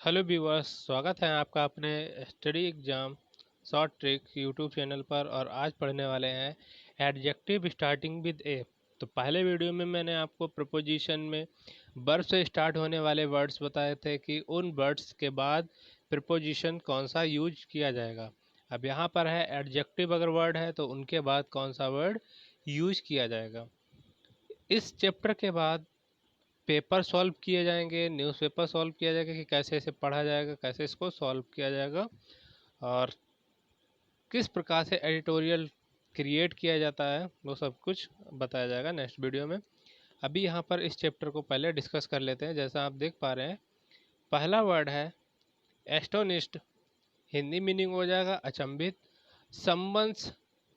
Hello viewers, स्वागत है आपका अपने study exam short trick YouTube channel पर। और आज पढ़ने वाले हैं एडजेक्टिव स्टार्टिंग विद ए। तो पहले वीडियो में मैंने आपको प्रपोजिशन में वर्ब से स्टार्ट होने वाले वर्ड्स बताए थे कि उन वर्ड्स के बाद प्रपोजिशन कौन सा यूज किया जाएगा। अब यहाँ पर है एडजेक्टिव अगर वर्ड है तो उनके बाद कौन सा वर्ड यूज किया जाएगा। इस चैप्टर के बाद पेपर सॉल्व किए जाएंगे, न्यूज़पेपर सॉल्व किया जाएगा कि कैसे इसे पढ़ा जाएगा, कैसे इसको सॉल्व किया जाएगा और किस प्रकार से एडिटोरियल क्रिएट किया जाता है, वो सब कुछ बताया जाएगा नेक्स्ट वीडियो में। अभी यहाँ पर इस चैप्टर को पहले डिस्कस कर लेते हैं। जैसा आप देख पा रहे हैं, पहला वर्ड है एस्टोनिस्ड। हिंदी मीनिंग हो जाएगा अचंभित। समवंस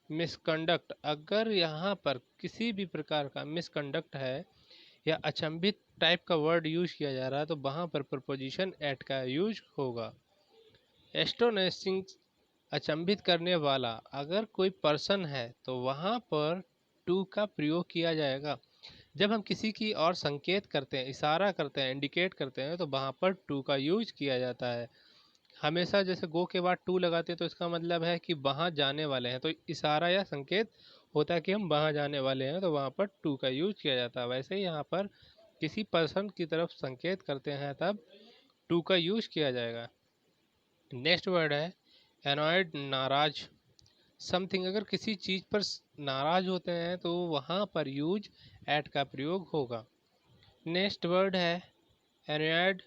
मिसकंडक्ट, अगर यहाँ पर किसी भी प्रकार का मिसकंडक्ट है या अचंभित टाइप का वर्ड यूज किया जा रहा है तो वहाँ पर प्रपोजिशन एट का यूज होगा। एस्टोनिशिंग, अचंभित करने वाला, अगर कोई पर्सन है तो वहाँ पर टू का प्रयोग किया जाएगा। जब हम किसी की और संकेत करते हैं, इशारा करते हैं, इंडिकेट करते हैं तो वहाँ पर टू का यूज किया जाता है। हमेशा जैसे गो के बाद टू लगाते हैं तो इसका मतलब है कि वहाँ जाने वाले हैं, तो इशारा या संकेत होता है कि हम वहाँ जाने वाले हैं, तो वहाँ पर टू का यूज किया जाता है। वैसे ही यहाँ पर किसी पर्सन की तरफ संकेत करते हैं तब टू का यूज किया जाएगा। नेक्स्ट वर्ड है एनॉयड, नाराज। समथिंग, अगर किसी चीज पर नाराज होते हैं तो वहाँ पर यूज एट का प्रयोग होगा। नेक्स्ट वर्ड है एनॉयड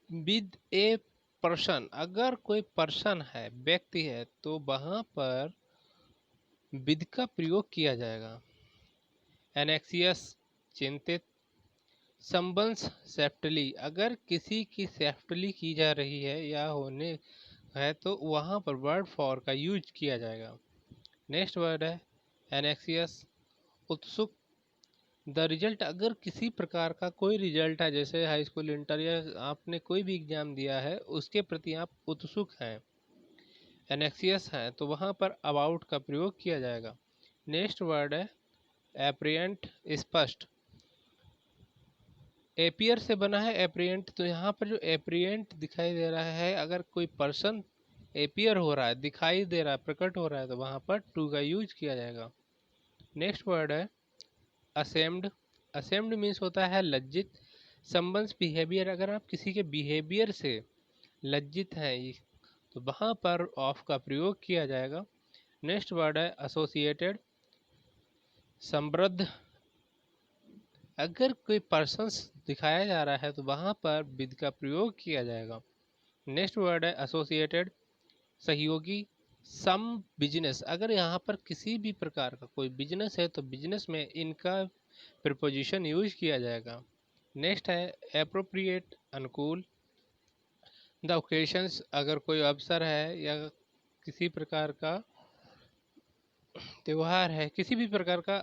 विद ए पर्सन, अगर कोई पर्सन है, व्यक्ति है, तो वहाँ पर विद का प्रयोग किया जाएगा। एनेक्सियस, चिंतित। संबंस सेफ्टली, अगर किसी की सेफ्टली की जा रही है या होने है तो वहाँ पर वर्ड फॉर का यूज किया जाएगा। नेक्स्ट वर्ड है एनेक्सियस, उत्सुक। द रिजल्ट, अगर किसी प्रकार का कोई रिजल्ट है, जैसे हाई स्कूल, इंटर या आपने कोई भी एग्जाम दिया है, उसके प्रति आप उत्सुक हैं, एनेक्सियस हैं, तो वहाँ पर अबाउट का प्रयोग किया जाएगा। नेक्स्ट वर्ड है एप्रियंट, स्पष्ट। एपियर से बना है एप्रियंट, तो यहाँ पर जो एप्रियंट दिखाई दे रहा है, अगर कोई पर्सन एपियर हो रहा है, दिखाई दे रहा है, प्रकट हो रहा है, तो वहाँ पर टू का यूज किया जाएगा। नेक्स्ट वर्ड है असेम्ड। असेम्ड मीन्स होता है लज्जित। संबंध बिहेवियर, अगर आप किसी के बिहेवियर से लज्जित हैं तो वहाँ पर ऑफ का प्रयोग किया जाएगा। नेक्स्ट वर्ड है एसोसिएटेड, समृद्ध। अगर कोई पर्सन दिखाया जा रहा है तो वहाँ पर विद का प्रयोग किया जाएगा। नेक्स्ट वर्ड है एसोसिएटेड, सहयोगी। सम बिजनेस, अगर यहाँ पर किसी भी प्रकार का कोई बिजनेस है तो बिजनेस में इनका प्रिपोजिशन यूज किया जाएगा। नेक्स्ट है एप्रोप्रिएट, अनुकूल। द ओकेशंस, अगर कोई अवसर है या किसी प्रकार का त्यौहार है, किसी भी प्रकार का,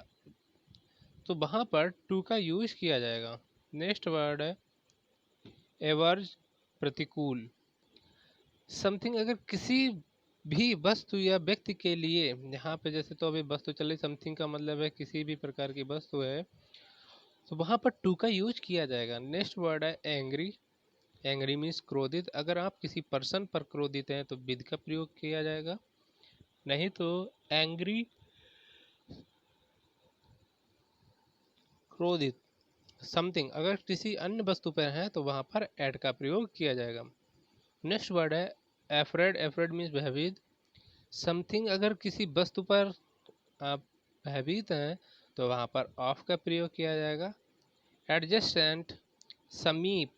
तो वहाँ पर टू का यूज किया जाएगा। नेक्स्ट वर्ड है एवर्ज, प्रतिकूल। समथिंग, अगर किसी भी वस्तु या व्यक्ति के लिए, यहाँ पे जैसे तो अभी वस्तु चले, समथिंग का मतलब है किसी भी प्रकार की वस्तु है, तो वहाँ पर टू का यूज किया जाएगा। नेक्स्ट वर्ड है एंग्री। एंग्री मीन्स क्रोधित, अगर आप किसी पर्सन पर क्रोधित हैं तो विद का प्रयोग किया जाएगा, नहीं तो एंग्री, क्रोधित। समथिंग, अगर किसी अन्य वस्तु पर है तो वहाँ पर एट का प्रयोग किया जाएगा। नेक्स्ट वर्ड है एफ्रेड। एफ्रेड मीन्स भयभीत। समथिंग, अगर किसी वस्तु पर आप भयभीत हैं तो वहाँ पर ऑफ का प्रयोग किया जाएगा। एडजेसेंट, समीप,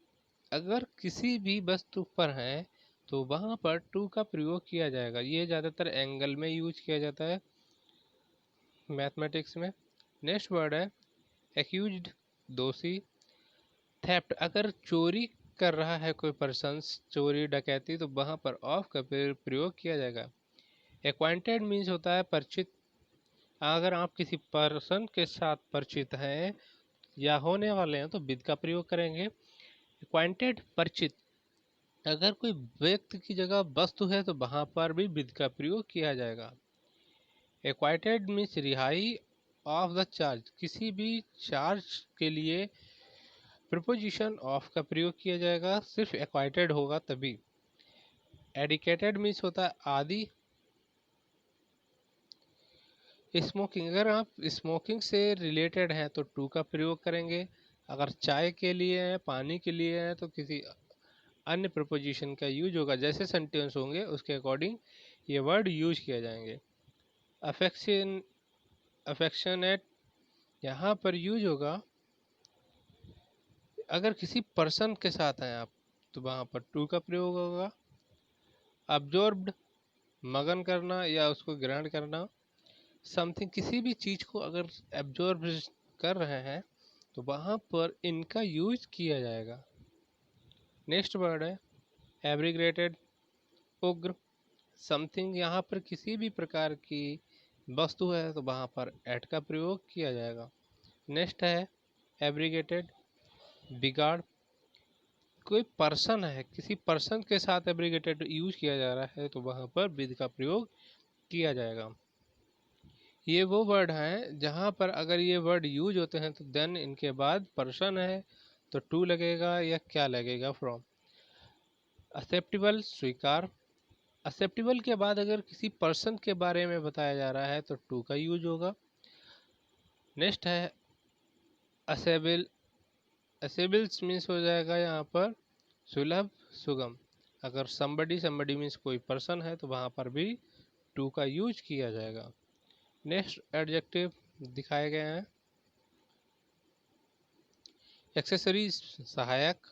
अगर किसी भी वस्तु पर है तो वहाँ पर टू का प्रयोग किया जाएगा। ये ज़्यादातर एंगल में यूज किया जाता है, मैथमेटिक्स में। नेक्स्ट वर्ड है एक्यूज्ड, दोषी। थेफ्ट, अगर चोरी कर रहा है कोई पर्सन, चोरी डकैती, तो वहाँ पर ऑफ का प्रयोग किया जाएगा। एक्वाइंटेड मीन्स होता है परिचित, अगर आप किसी पर्सन के साथ परिचित हैं या होने वाले हैं तो विद का प्रयोग करेंगे। एक्वाइंटेड, परिचित। अगर कोई व्यक्ति की जगह वस्तु है तो वहाँ पर भी विद का प्रयोग किया जाएगा। एक्वाइटेड मीन्स रिहाई ऑफ द चार्ज, किसी भी चार्ज के लिए प्रिपोजिशन ऑफ का प्रयोग किया जाएगा, सिर्फ एक्वाइटेड होगा तभी। एडिकेटेड मीन्स होता है आदि। स्मोकिंग, अगर आप स्मोकिंग से रिलेटेड हैं तो टू का प्रयोग करेंगे। अगर चाय के लिए है, पानी के लिए है, तो किसी अन्य प्रपोजिशन का यूज होगा। जैसे सेंटेंस होंगे उसके अकॉर्डिंग ये वर्ड यूज किए जाएंगे। अफेक्शन, अफेक्शनेट यहाँ पर यूज होगा अगर किसी पर्सन के साथ हैं आप, तो वहाँ पर टू का प्रयोग होगा। अब्जॉर्ब्ड, मगन करना या उसको ग्रहण करना। समथिंग, किसी भी चीज को अगर एब्जॉर्ब कर रहे हैं तो वहाँ पर इनका यूज किया जाएगा। नेक्स्ट वर्ड है एब्रिग्रेटेड, उग्र। समथिंग, यहाँ पर किसी भी प्रकार की वस्तु है तो वहाँ पर एट का प्रयोग किया जाएगा। नेक्स्ट है एब्रिगेटेड, बिगाड़। कोई पर्सन है, किसी पर्सन के साथ एब्रिगेटेड यूज किया जा रहा है तो वहाँ पर विद का प्रयोग किया जाएगा। ये वो वर्ड हैं जहाँ पर अगर ये वर्ड यूज होते हैं तो देन इनके बाद पर्सन है तो टू लगेगा या क्या लगेगा, फ्रॉम। एक्सेप्टेबल, स्वीकार। एक्सेप्टेबल के बाद अगर किसी पर्सन के बारे में बताया जा रहा है तो टू का यूज होगा। नेक्स्ट है असेबल। असेबल्स मीन्स हो जाएगा यहाँ पर सुलभ, सुगम। अगर समबडी मीन्स कोई पर्सन है तो वहाँ पर भी टू का यूज किया जाएगा। नेक्स्ट एडजेक्टिव दिखाए गए हैं एक्सेसरीज, सहायक।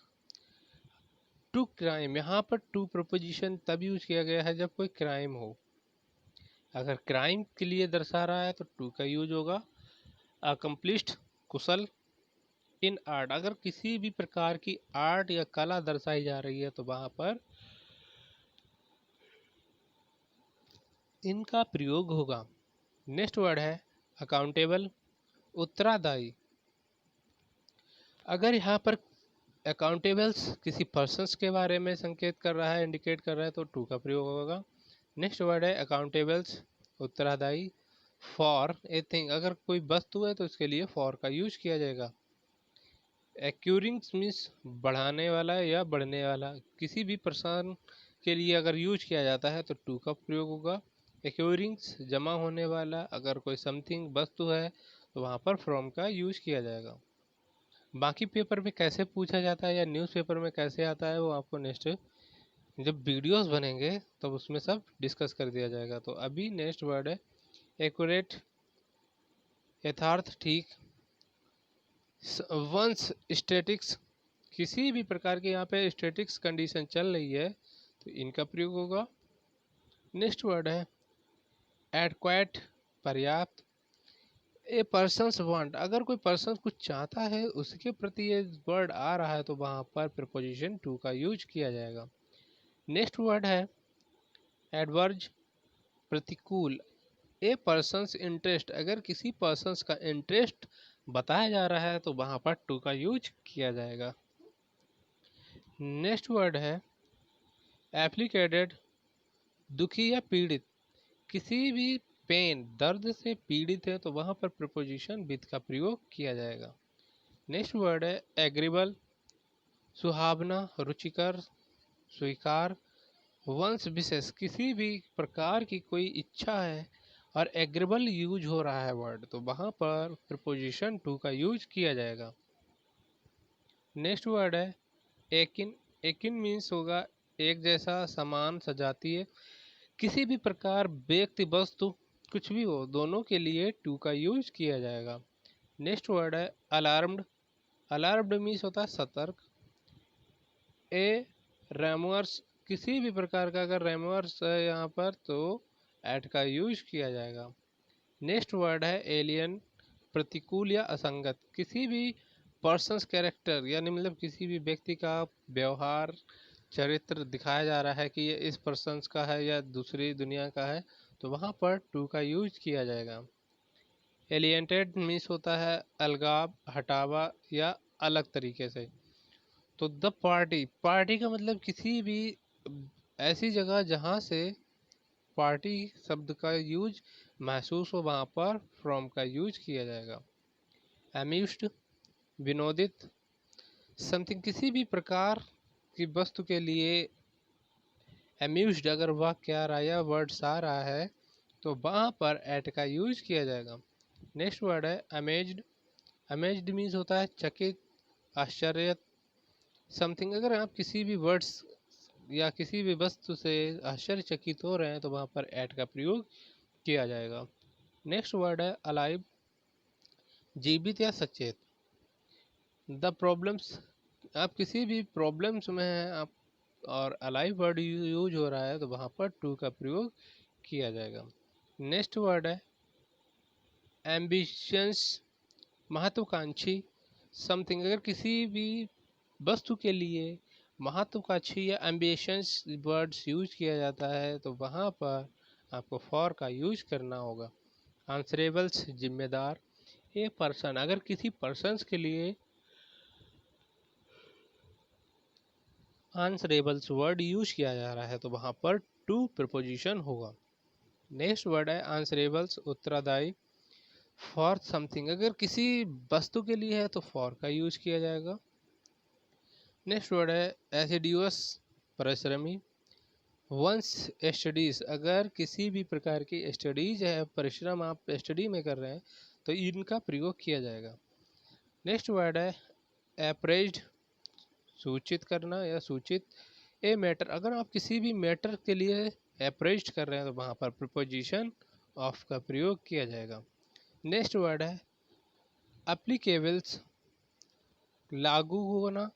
टू क्राइम, यहाँ पर टू प्रपोजिशन तब यूज किया गया है जब कोई क्राइम हो। अगर क्राइम के लिए दर्शा रहा है तो टू का यूज होगा। अकम्प्लिश्ड, कुशल। इन आर्ट, अगर किसी भी प्रकार की आर्ट या कला दर्शाई जा रही है तो वहां पर इनका प्रयोग होगा। नेक्स्ट वर्ड है अकाउंटेबल, उत्तरादायी। अगर यहाँ पर अकाउंटेबल्स किसी पर्सन्स के बारे में संकेत कर रहा है, इंडिकेट कर रहा है तो टू का प्रयोग होगा। नेक्स्ट वर्ड है अकाउंटेबल्स, उत्तरादायी। फॉर ए थिंग, अगर कोई वस्तु है तो इसके लिए फॉर का यूज किया जाएगा। एक्यूरिंग्स मीन्स बढ़ाने वाला या बढ़ने वाला। किसी भी पर्सन के लिए अगर यूज किया जाता है तो टू का प्रयोग होगा। एक्यूरिंग्स, जमा होने वाला। अगर कोई समथिंग वस्तु है तो वहाँ पर फ्रॉम का यूज किया जाएगा। बाकी पेपर में कैसे पूछा जाता है या न्यूज़पेपर में कैसे आता है वो आपको नेक्स्ट जब वीडियोस बनेंगे तब तो उसमें सब डिस्कस कर दिया जाएगा। तो अभी नेक्स्ट वर्ड है एक्यूरेट, यथार्थ, ठीक। वंस स्टैटिक्स, किसी भी प्रकार के यहाँ पे स्टैटिक्स कंडीशन चल रही है तो इनका प्रयोग होगा। नेक्स्ट वर्ड है एडक्वाइट, पर्याप्त। ए पर्सन्स वांट, अगर कोई पर्सन कुछ चाहता है उसके प्रति ये वर्ड आ रहा है तो वहाँ पर प्रीपोजिशन टू का यूज किया जाएगा। नेक्स्ट वर्ड है एडवर्ज, प्रतिकूल। ए पर्सन्स इंटरेस्ट, अगर किसी पर्सन्स का इंटरेस्ट बताया जा रहा है तो वहाँ पर टू का यूज किया जाएगा। नेक्स्ट वर्ड है एप्लीकेटेड, दुखी या पीड़ित। किसी भी पेन, दर्द से पीड़ित है तो वहाँ पर प्रीपोजिशन विद का प्रयोग किया जाएगा। नेक्स्ट वर्ड है एग्रीबल, सुहावना, रुचिकर, स्वीकार। वंश विशेष, किसी भी प्रकार की कोई इच्छा है और एग्रीबल यूज हो रहा है वर्ड तो वहाँ पर प्रीपोजिशन टू का यूज किया जाएगा। नेक्स्ट वर्ड है एकिन। एकिन मीन्स होगा एक जैसा, समान, सजातीय। किसी भी प्रकार व्यक्ति, वस्तु, कुछ भी हो, दोनों के लिए टू का यूज किया जाएगा। नेक्स्ट वर्ड है अलार्म्ड। अलार्म्ड मीन्स होता है सतर्क। ए रेमर्स, किसी भी प्रकार का अगर रेमर्स है यहाँ पर तो एट का यूज किया जाएगा। नेक्स्ट वर्ड है एलियन, प्रतिकूल या असंगत। किसी भी पर्सन्स कैरेक्टर यानी मतलब किसी भी व्यक्ति का व्यवहार, चरित्र दिखाया जा रहा है कि ये इस पर्सन्स का है या दूसरी दुनिया का है तो वहाँ पर टू का यूज किया जाएगा। एलिएंटेड मीन्स होता है अलगाव, हटावा या अलग तरीके से। तो द पार्टी, पार्टी का मतलब किसी भी ऐसी जगह जहाँ से पार्टी शब्द का यूज महसूस हो वहाँ पर फ्रॉम का यूज किया जाएगा। अम्यूज्ड, विनोदित। समथिंग किसी भी प्रकार की वस्तु के लिए अम्यूज्ड अगर वाक्य आ रहा है या वर्ड्स आ रहा है तो वहाँ पर एट का यूज किया जाएगा। नेक्स्ट वर्ड है अमेज्ड। अमेज्ड मीन्स होता है चकित, आश्चर्य। समथिंग अगर आप किसी भी वर्ड्स या किसी भी वस्तु से आश्चर्यचकित हो रहे हैं तो वहाँ पर एट का प्रयोग किया जाएगा। नेक्स्ट वर्ड है अलाइव, जीवित या सचेत। द प्रॉब्लम्स, आप किसी भी प्रॉब्लम्स में हैं आप और अलाइव वर्ड यूज हो रहा है तो वहाँ पर टू का प्रयोग किया जाएगा। नेक्स्ट वर्ड है एम्बिशंस, महत्वाकांक्षी। समथिंग अगर किसी भी वस्तु के लिए महत्वाकांक्षी या एम्बिशंस वर्ड्स यूज किया जाता है तो वहाँ पर आपको फॉर का यूज करना होगा। आंसरेबल्स, जिम्मेदार। ए पर्सन, अगर किसी पर्सन्स के लिए आंसरेबल्स वर्ड यूज किया जा रहा है तो वहाँ पर टू प्रपोजिशन होगा। नेक्स्ट वर्ड है आंसरेबल्स, उत्तरदायी। फॉर समथिंग, अगर किसी वस्तु के लिए है तो फॉर का यूज किया जाएगा। नेक्स्ट वर्ड है एसिडियस, परिश्रमी। वंस स्टडीज, अगर किसी भी प्रकार की स्टडीज है, परिश्रम आप स्टडी में कर रहे हैं तो इनका प्रयोग किया जाएगा। नेक्स्ट वर्ड है अप्रेज्ड, सूचित करना या सूचित। ए मैटर, अगर आप किसी भी मैटर के लिए अप्रेज्ड कर रहे हैं तो वहाँ पर प्रीपोजिशन ऑफ का प्रयोग किया जाएगा। नेक्स्ट वर्ड है एप्लीकेबल्स, लागू होना।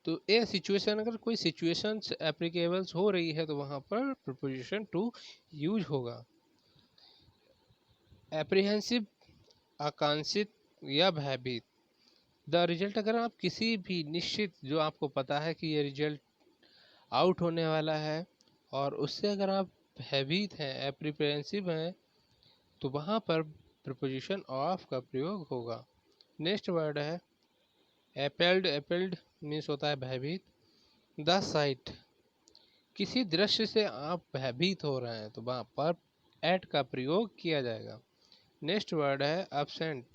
तो ए सिचुएशन, अगर कोई सिचुएशन एप्लीकेबल्स हो रही है तो वहाँ पर प्रीपोजिशन टू यूज होगा। एप्रीहेंसिव, आकांक्षित या भयभीत। द रिजल्ट, अगर आप किसी भी निश्चित, जो आपको पता है कि ये रिजल्ट आउट होने वाला है और उससे अगर आप भयभीत हैं, एप्रीहेंसिव हैं, तो वहाँ पर प्रीपोजिशन ऑफ का प्रयोग होगा। नेक्स्ट वर्ड है एपेल्ड। एपेल्ड मीन्स होता है भयभीत। द साइट, किसी दृश्य से आप भयभीत हो रहे हैं तो वहाँ पर एट का प्रयोग किया जाएगा। नेक्स्ट वर्ड है एब्सेंट।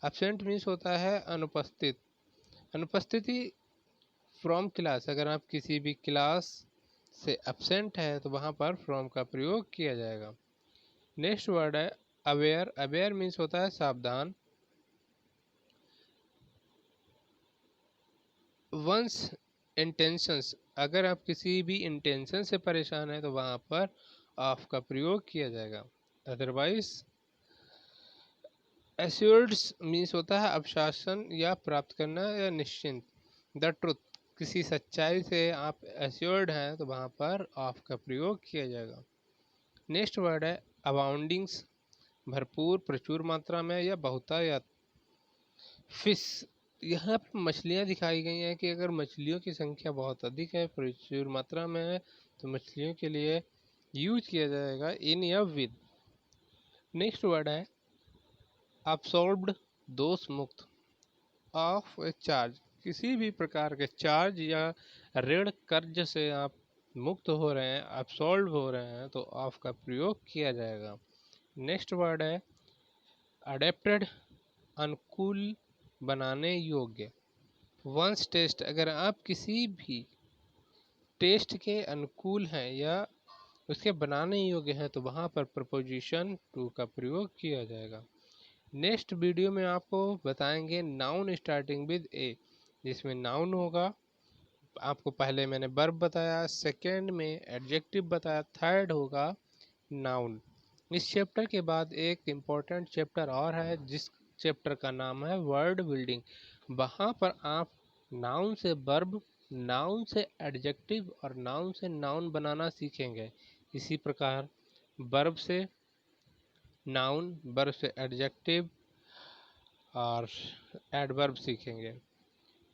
एब्सेंट मीन्स होता है अनुपस्थित। अनुपस्थिति फ्रॉम क्लास, अगर आप किसी भी क्लास से एब्सेंट है तो वहाँ पर फ्रॉम का प्रयोग किया जाएगा। नेक्स्ट वर्ड है अवेयर। अवेयर मीन्स होता है सावधान। वंस इंटेंशंस, अगर आप किसी भी इंटेंशन से परेशान है तो वहाँ पर ऑफ का प्रयोग किया जाएगा। अदरवाइज एश्योर्ड्स मीन्स होता है अवशासन या प्राप्त करना या निश्चिंत। द ट्रुथ, किसी सच्चाई से आप एश्योर्ड हैं तो वहाँ पर ऑफ का प्रयोग किया जाएगा। नेक्स्ट वर्ड है अबाउंडिंग्स, भरपूर, प्रचुर मात्रा में या बहुतायत। फिश, यहाँ पर मछलियाँ दिखाई गई हैं कि अगर मछलियों की संख्या बहुत अधिक है, प्रचुर मात्रा में है, तो मछलियों के लिए यूज किया जाएगा इन या विद। नेक्स्ट वर्ड है अब्सॉल्व्ड, दोष मुक्त। ऑफ ए चार्ज, किसी भी प्रकार के चार्ज या ऋण कर्ज से आप मुक्त हो रहे हैं, अब्सॉल्व हो रहे हैं, तो ऑफ का प्रयोग किया जाएगा। नेक्स्ट वर्ड है अडेप्टेड, अनुकूल, बनाने योग्य। वंस टेस्ट, अगर आप किसी भी टेस्ट के अनुकूल हैं या उसके बनाने योग्य हैं तो वहाँ पर प्रपोजिशन टू का प्रयोग किया जाएगा। नेक्स्ट वीडियो में आपको बताएंगे नाउन स्टार्टिंग विद ए, जिसमें नाउन होगा। आपको पहले मैंने वर्ब बताया, सेकेंड में एडजेक्टिव बताया, थर्ड होगा नाउन। इस चैप्टर के बाद एक इम्पोर्टेंट चैप्टर और है जिस चैप्टर का नाम है वर्ड बिल्डिंग। वहाँ पर आप नाउन से वर्ब, नाउन से एडजेक्टिव और नाउन से नाउन बनाना सीखेंगे। इसी प्रकार वर्ब से नाउन, वर्ब से एडजेक्टिव और एडवर्ब सीखेंगे।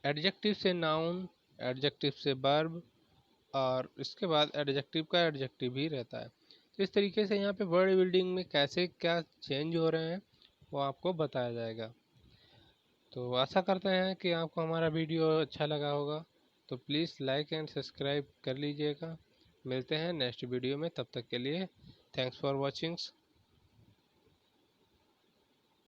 एडजेक्टिव से नाउन, एडजेक्टिव से वर्ब और इसके बाद एडजेक्टिव का एडजेक्टिव ही रहता है। तो इस तरीके से यहाँ पे वर्ड बिल्डिंग में कैसे क्या चेंज हो रहे हैं वो आपको बताया जाएगा। तो आशा करते हैं कि आपको हमारा वीडियो अच्छा लगा होगा, तो प्लीज़ लाइक एंड सब्सक्राइब कर लीजिएगा। मिलते हैं नेक्स्ट वीडियो में, तब तक के लिए थैंक्स फॉर वॉचिंग।